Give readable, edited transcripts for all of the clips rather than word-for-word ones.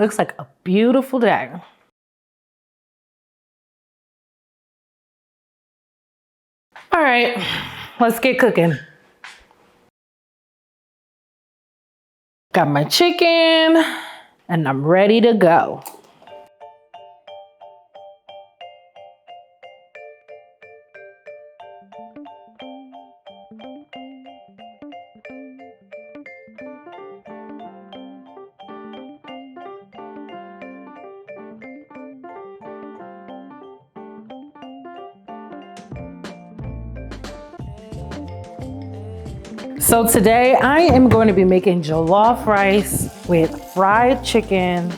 Looks like a beautiful day. All right, let's get cooking. Got my chicken and I'm ready to go. So today I am going to be making jollof rice with fried chicken,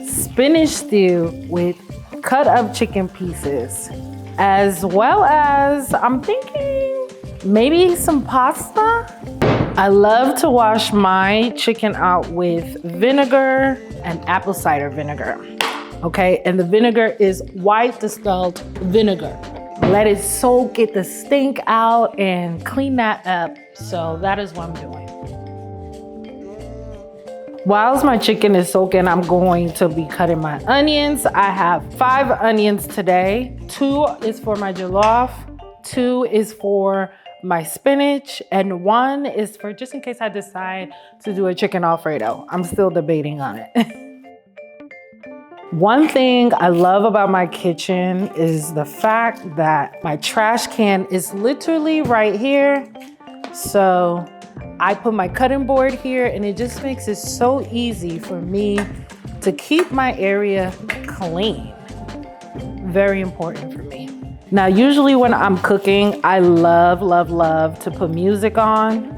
spinach stew with cut up chicken pieces, as well as I'm thinking maybe some pasta. I love to wash my chicken out with vinegar and apple cider vinegar. Okay, and the vinegar is white distilled vinegar. Let it soak, get the stink out and clean that up. So that is what I'm doing. Whilst my chicken is soaking, I'm going to be cutting my onions. I have 5 onions today. 2 is for my jollof, 2 is for my spinach, and 1 is for just in case I decide to do a chicken Alfredo. I'm still debating on it. One thing I love about my kitchen is the fact that my trash can is literally right here. So I put my cutting board here and it just makes it so easy for me to keep my area clean. Very important for me. Now, usually when I'm cooking, I love to put music on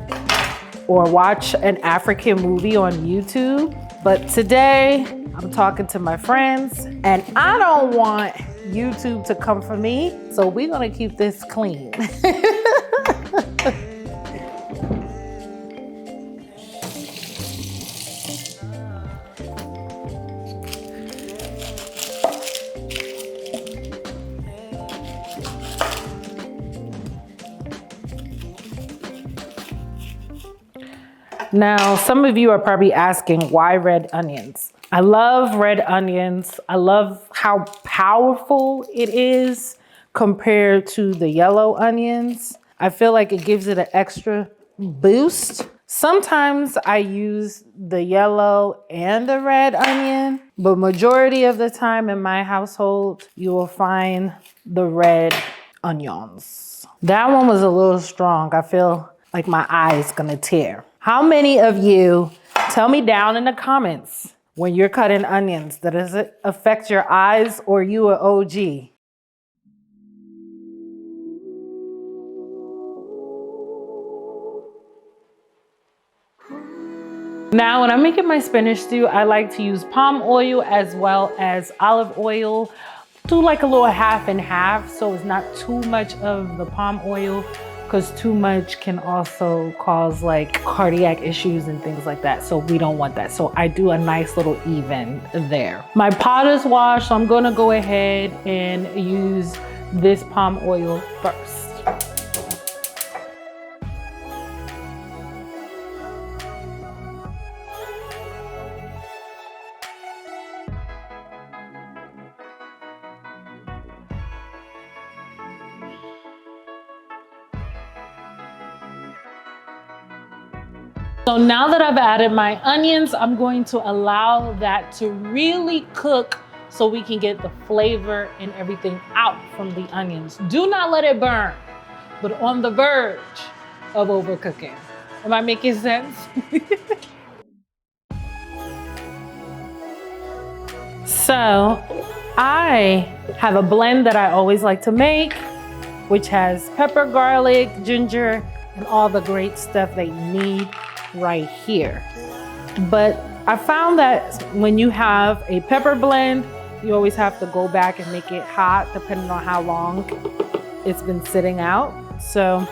or watch an African movie on YouTube. But today, I'm talking to my friends and I don't want YouTube to come for me. So we're gonna keep this clean. Now, some of you are probably asking why red onions? I love red onions. I love how powerful it is compared to the yellow onions. I feel like it gives it an extra boost. Sometimes I use the yellow and the red onion, but majority of the time in my household, you will find the red onions. That one was a little strong. I feel like my eye is gonna tear. How many of you, tell me down in the comments, when you're cutting onions, does it affect your eyes or you an OG? Now, when I'm making my spinach stew, I like to use palm oil as well as olive oil. Do like a little half and half, so it's not too much of the palm oil, because too much can also cause like cardiac issues and things like that. So we don't want that. So I do a nice little even there. My pot is washed, so I'm gonna go ahead and use this palm oil first. So now that I've added my onions, I'm going to allow that to really cook so we can get the flavor and everything out from the onions. Do not let it burn, but on the verge of overcooking. Am I making sense? So I have a blend that I always like to make, which has pepper, garlic, ginger, and all the great stuff that you need right here. But I found that when you have a pepper blend, you always have to go back and make it hot depending on how long it's been sitting out. So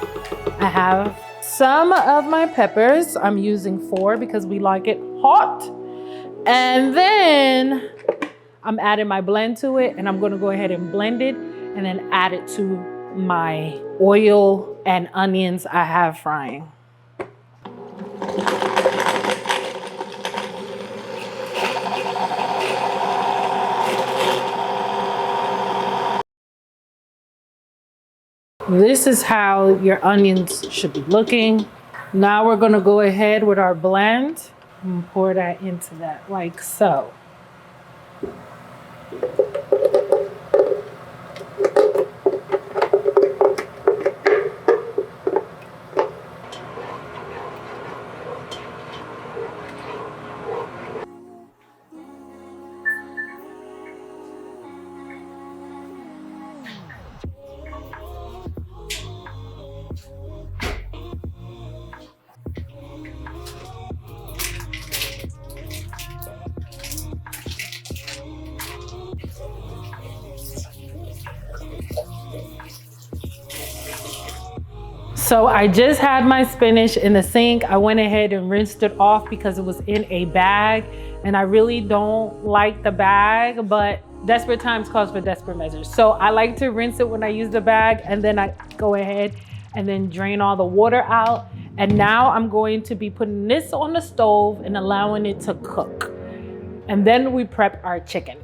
I have some of my peppers. I'm using 4 because we like it hot. And then I'm adding my blend to it, and I'm gonna go ahead and blend it and then add it to my oil and onions I have frying. This is how your onions should be looking. Now we're gonna go ahead with our blend and pour that into that like so. So I just had my spinach in the sink. I went ahead and rinsed it off because it was in a bag, and I really don't like the bag, but desperate times calls for desperate measures. So I like to rinse it when I use the bag, and then I go ahead and then drain all the water out. And now I'm going to be putting this on the stove and allowing it to cook. And then we prep our chicken.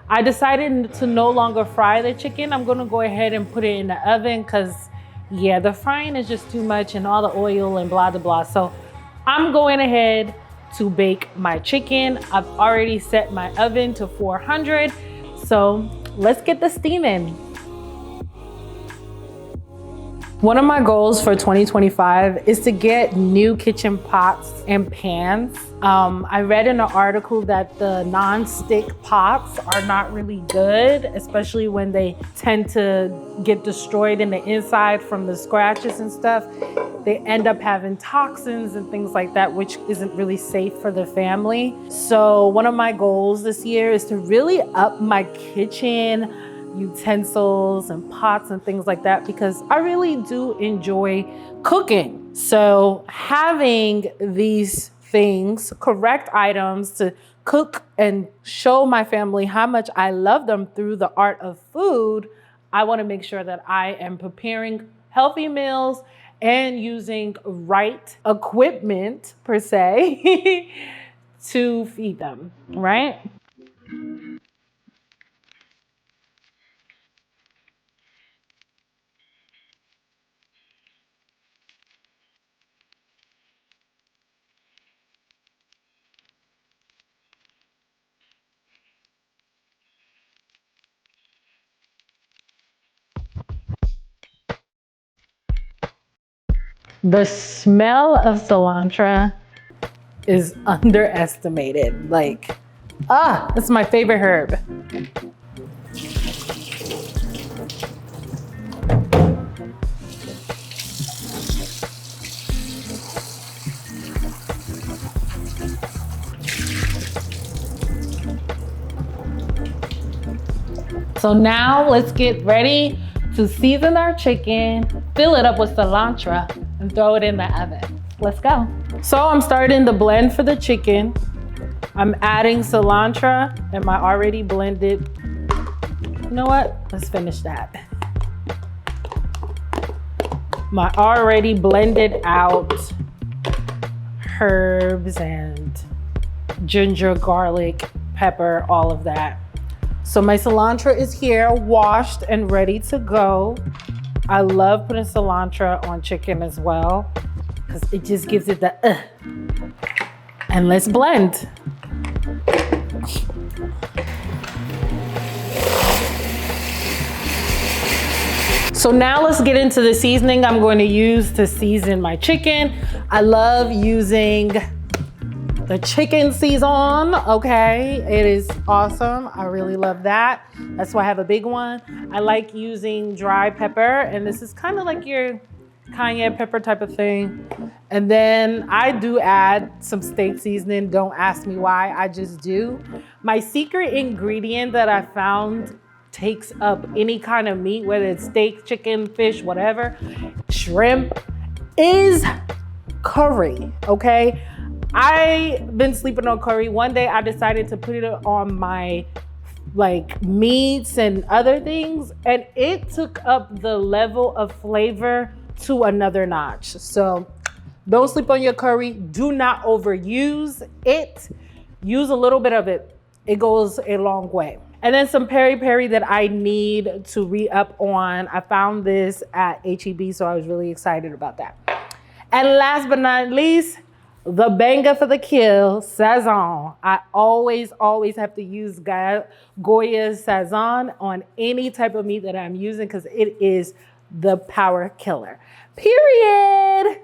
I decided to no longer fry the chicken. I'm gonna go ahead and put it in the oven because yeah, the frying is just too much and all the oil and blah, blah, blah. So I'm going ahead to bake my chicken. I've already set my oven to 400. So let's get the steam in. One of my goals for 2025 is to get new kitchen pots and pans. I read in an article that the non-stick pots are not really good, especially when they tend to get destroyed in the inside from the scratches and stuff. They end up having toxins and things like that, which isn't really safe for the family. So one of my goals this year is to really up my kitchen utensils and pots and things like that, because I really do enjoy cooking. So having these things, correct items to cook and show my family how much I love them through the art of food, I want to make sure that I am preparing healthy meals and using right equipment per se to feed them, right? The smell of cilantro is underestimated. Like, it's my favorite herb. So now let's get ready to season our chicken, fill it up with cilantro, and throw it in the oven. Let's go. So I'm starting the blend for the chicken. I'm adding cilantro and my already blended, you know what? Let's finish that. My already blended out herbs and ginger, garlic, pepper, all of that. So my cilantro is here, washed and ready to go. I love putting cilantro on chicken as well because it just gives it the And let's blend. So now let's get into the seasoning I'm going to use to season my chicken. I love using the chicken season, okay? It is awesome. I really love that. That's why I have a big one. I like using dry pepper, and this is kind of like your cayenne pepper type of thing. And then I do add some steak seasoning. Don't ask me why, I just do. My secret ingredient that I found takes up any kind of meat, whether it's steak, chicken, fish, whatever, shrimp, is curry, okay? I've been sleeping on curry. One day I decided to put it on my meats and other things, and it took up the level of flavor to another notch. So don't sleep on your curry. Do not overuse it. Use a little bit of it. It goes a long way. And then some peri peri that I need to re-up on. I found this at HEB, so I was really excited about that. And last but not least, the banger for the kill, Sazon. I always have to use Goya's Sazon on any type of meat that I'm using because it is the power killer. Period.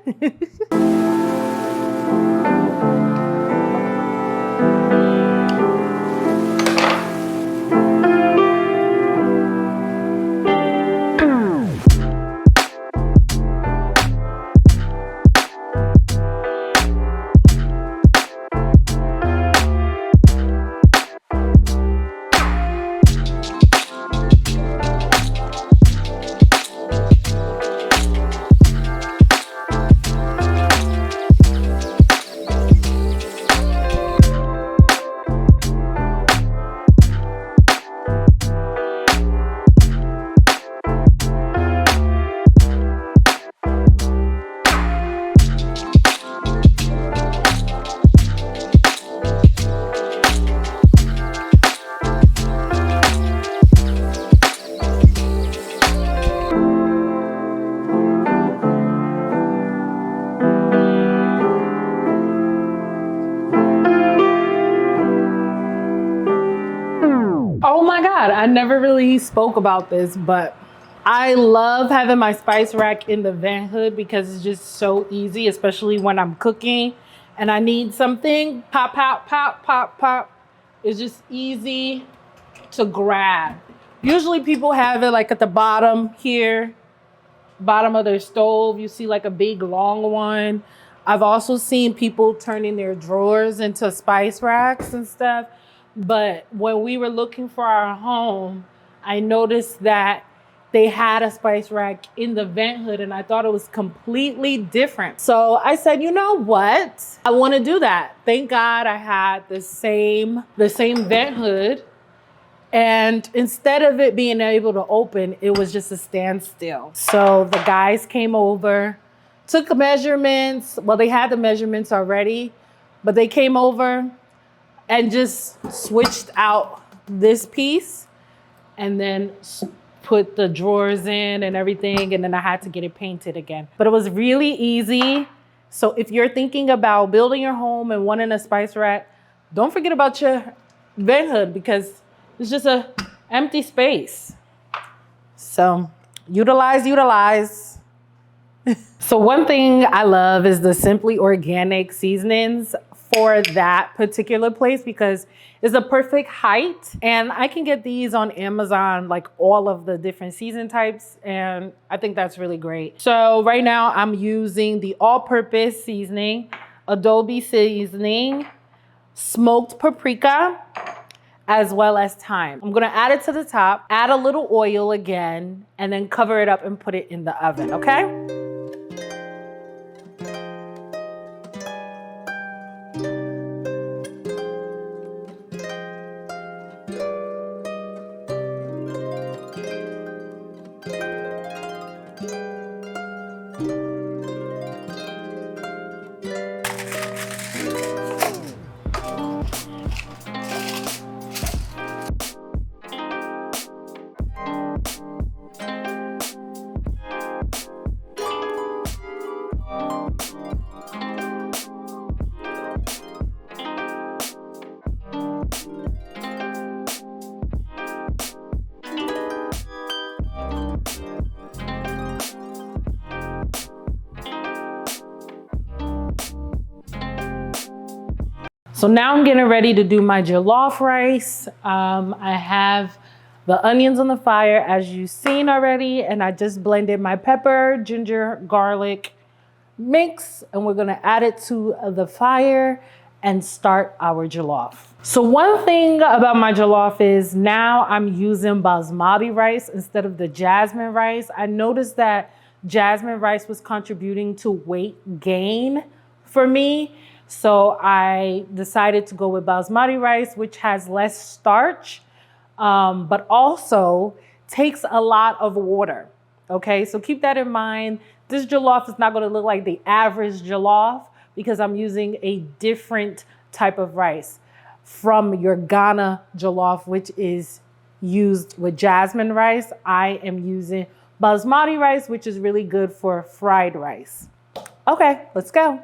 Oh my God, I never really spoke about this, but I love having my spice rack in the vent hood because it's just so easy, especially when I'm cooking and I need something. Pop, pop, pop, pop, pop. It's just easy to grab. Usually people have it like at the bottom here, bottom of their stove. You see like a big long one. I've also seen people turning their drawers into spice racks and stuff. But when we were looking for our home, I noticed that they had a spice rack in the vent hood and I thought it was completely different. So I said, you know what? I want to do that. Thank God I had the same vent hood. And instead of it being able to open, it was just a standstill. So the guys came over, took measurements. Well, they had the measurements already, but they came over and just switched out this piece and then put the drawers in and everything. And then I had to get it painted again. But it was really easy. So if you're thinking about building your home and wanting a spice rack, don't forget about your vent hood because it's just a empty space. So utilize. So one thing I love is the Simply Organic seasonings for that particular place because it's a perfect height. And I can get these on Amazon, like all of the different season types. And I think that's really great. So right now I'm using the all-purpose seasoning, adobe seasoning, smoked paprika, as well as thyme. I'm gonna add it to the top, add a little oil again, and then cover it up and put it in the oven, okay? So now I'm getting ready to do my jollof rice. I have the onions on the fire, as you've seen already, and I just blended my pepper, ginger, garlic mix, and we're gonna add it to the fire and start our jollof. So one thing about my jollof is now I'm using basmati rice instead of the jasmine rice. I noticed that jasmine rice was contributing to weight gain for me. So I decided to go with basmati rice, which has less starch, but also takes a lot of water. Okay, so keep that in mind. This jollof is not gonna look like the average jollof because I'm using a different type of rice from your Ghana jollof, which is used with jasmine rice. I am using basmati rice, which is really good for fried rice. Okay, let's go.